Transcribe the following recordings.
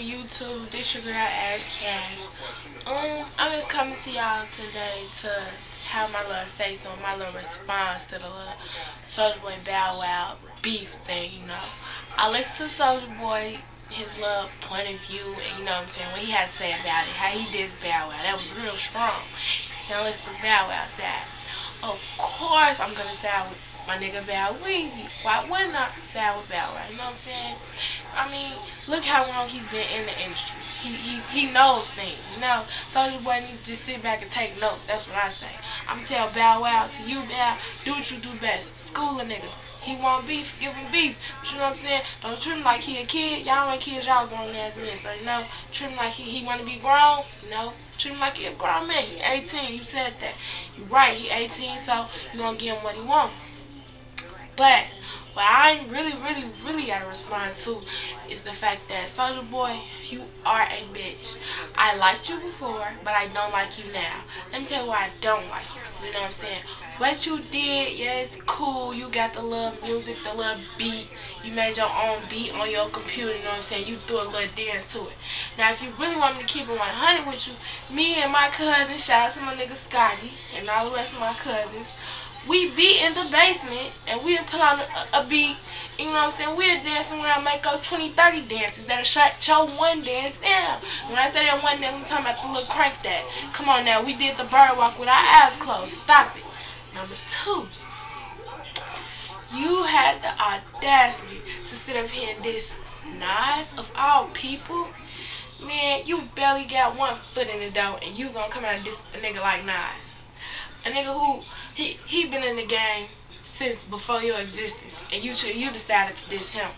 YouTube, this your girl Ash Cash. I'm just coming to y'all today to have my little say on my little response to the little SoulJa Boy Bowwow beef thing, you know. I listened to SoulJa Boy, his little point of view, and you know what I'm saying, what he had to say about it, how he did Bowwow. That was real strong. Now listen to Bowwow's side. Of course I'm gonna side with my nigga Bow Weezy. Why wouldn't I side with Bowwow? You know what I'm saying? I mean, look how long he's been in the industry. He knows things, you know. SoulJa Boy needs to just sit back and take notes. That's what I say. I'm tell Bowwow to you, Bow, do what you do best. School a nigga. He want beef, give him beef. But you know what I'm saying? Don't treat him like he a kid. Y'all ain't kids, y'all grown ass men. So you know, treat him like he wanna be grown. You know, treat him like he a grown man. He 18. You said that. You right. He 18, so you gonna give him what he wants. But what I really gotta respond to is the fact that SoulJa Boy, you are a bitch. I liked you before, but I don't like you now. Let me tell you why I don't like you. You know what I'm saying? What you did, yeah, it's cool. You got the little music, the little beat. You made your own beat on your computer, you know what I'm saying? You threw a little dance to it. Now, if you really want me to keep it 100 with you, me and my cousin, shout out to my nigga Scotty, and all the rest of my cousins, we be in the basement, and we'll put on a beat, you know what I'm saying? We'll dance around, make up 20, 30 dances that'll shut your one dance down. When I say that one dance, I'm talking about the little crank that. Come on now, we did the bird walk with our eyes closed. Stop it. Number 2, you had the audacity to sit up here and diss Nas, of all people. Man, you barely got one foot in the door, and you gonna come out and diss a nigga like Nas. A nigga who, he been in the game since before your existence, and you decided to diss him.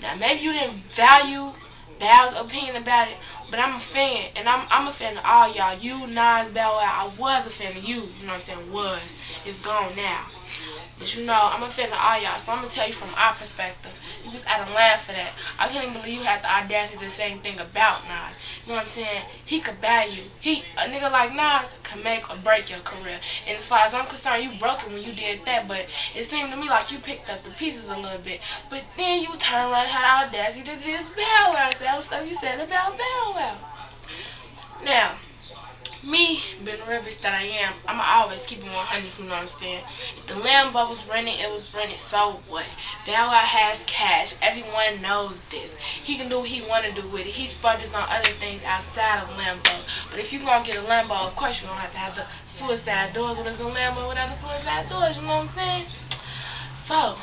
Now, maybe you didn't value Bow's opinion about it, but I'm a fan, and I'm a fan of all y'all. You, Nas, Bowwow, I was a fan of you, you know what I'm saying, was. It's gone now. But you know, I'm a fan of all y'all, so I'm going to tell you from our perspective. You just out of line for that. I can't even believe you had the audacity to say anything about Nas. You know what I'm saying? He could value. A nigga like Nas can make or break your career. And as far as I'm concerned, you broke it when you did that, but it seemed to me like you picked up the pieces a little bit. But then you turn around and had the audacity to diss Bowwow. That was stuff you said about Bowwow. Now, me, being the real bitch that I am, I'ma always keep it 100, you know what I'm saying? If the Lambo was running, it was running, so what? Bowwow has cash. Everyone knows this. He can do what he want to do with it. He splurges on other things outside of Lambo. But if you're going to get a Lambo, of course you're going to have the suicide doors. When there's a Lambo without the suicide doors, you know what I'm saying? So,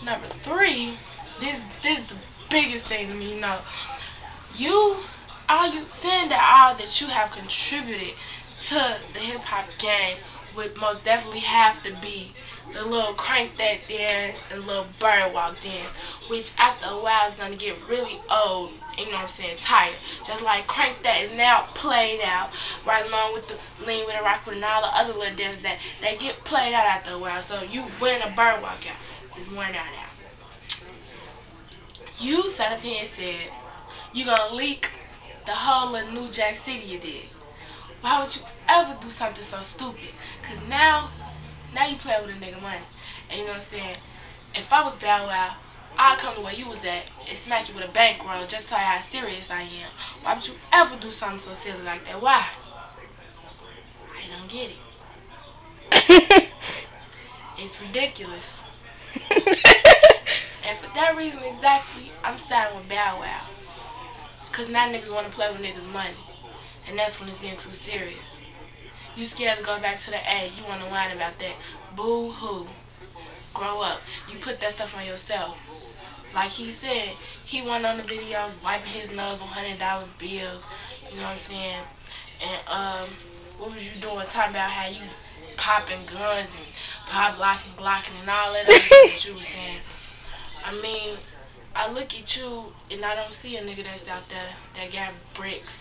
number 3, this is the biggest thing to me, you know. All that you have contributed to the hip-hop game would most definitely have to be the little crank that dance and little bird walk dance, which after a while is going to get really old, you know what I'm saying, tired. Just like crank that is now played out, right along with the lean with a rock with and all the other little dances that they get played out after a while. So you wearing a bird walk out, it's worn out now. You sat up here and said you're going to leak the whole of New Jack City you did. Why would you ever do something so stupid? Because now you play with a nigga money. And you know what I'm saying? If I was Bowwow, I'd come to where you was at and smack you with a bankroll just to tell you how serious I am. Why would you ever do something so silly like that? Why? I don't get it. It's ridiculous. And for that reason exactly, I'm siding with Bowwow. Because now niggas want to play with niggas' money. And that's when it's getting too serious. You scared to go back to the A. You want to whine about that. Boo-hoo. Grow up. You put that stuff on yourself. Like he said, he went on the video wiping his nose on $100 bills. You know what I'm saying? And, what was you doing? Talking about how you popping guns and pop locking, glocking, and all that other shit that you was saying. I mean, I look at you, and I don't see a nigga that's out there that got bricks.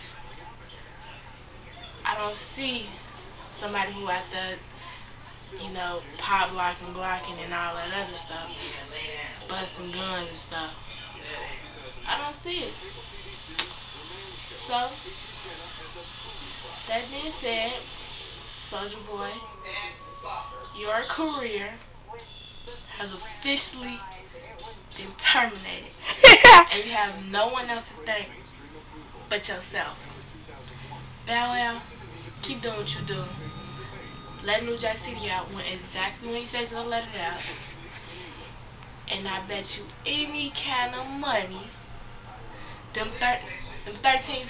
I don't see somebody who out there, you know, pop locking, glocking, and all that other stuff, busting guns and stuff. I don't see it. So, that being said, SoulJa Boy, your career has officially been terminated. and you have no one else to thank but yourself. Bowwow, keep doing what you do. Let New Jack City out exactly when you said you're gonna let it out. And I bet you any kind of money, them 13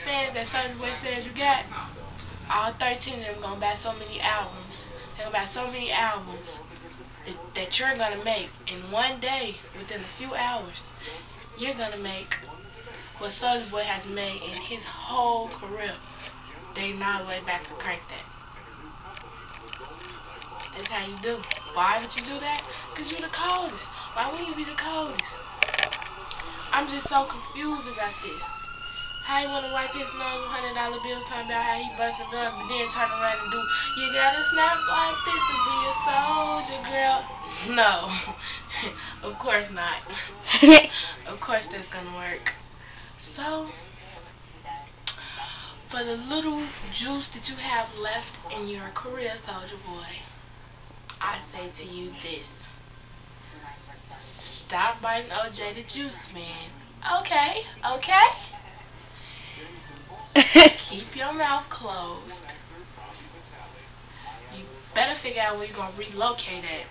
fans that SoulJa Boy says you got, all 13 of them gonna buy so many albums. They're gonna buy so many albums that you're gonna make in one day, within a few hours. You're gonna make what SoulJa Boy has made in his whole career. They not way back to crank that. That's how you do. Why would you do that? Because you're the coldest. Why wouldn't you be the coldest? I'm just so confused about this. How you want to wipe his nose with $100 bills talking about how he busted up and then turn around and do, you gotta snap like this to be a soldier, girl. No. Of course not. Of course that's gonna work. So, for the little juice that you have left in your career, SoulJa Boy, I say to you this. Stop biting OJ the juice, man. Okay? Keep your mouth closed. You better figure out where you're going to relocate at.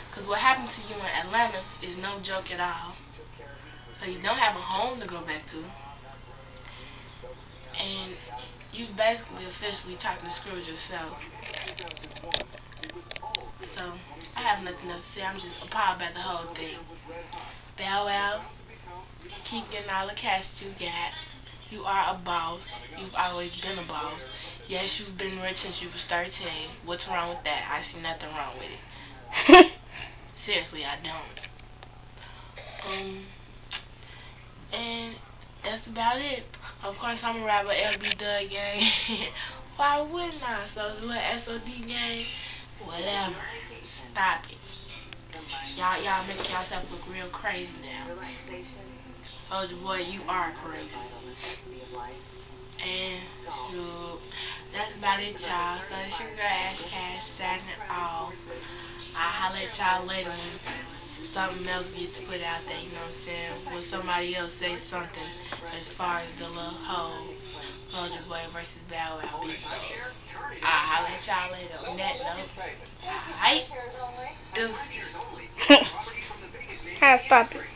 Because what happened to you in Atlanta is no joke at all. So you don't have a home to go back to. And you basically officially talking to screw yourself. So, I have nothing else to say. I'm just appalled by the whole thing. Bowwow, keep getting all the cash you got. You are a boss. You've always been a boss. Yes, you've been rich since you was 13. What's wrong with that? I see nothing wrong with it. Seriously, I don't. And that's about it. Of course, I'm a rapper, LB Dug gang. Why wouldn't I? So, little SOD gang, whatever. Stop it. Y'all make yourself look real crazy now. SoulJa Boy, you are crazy. And that's about it, y'all. So it's your girl Ash Cash signing off. I'll holler at y'all later when something else gets put out there, you know what I'm saying? When somebody else says something as far as the little whole SoulJa Boy versus Bowwow beef. I'll holler at y'all later on that note. Alright? Deuces. Stop it.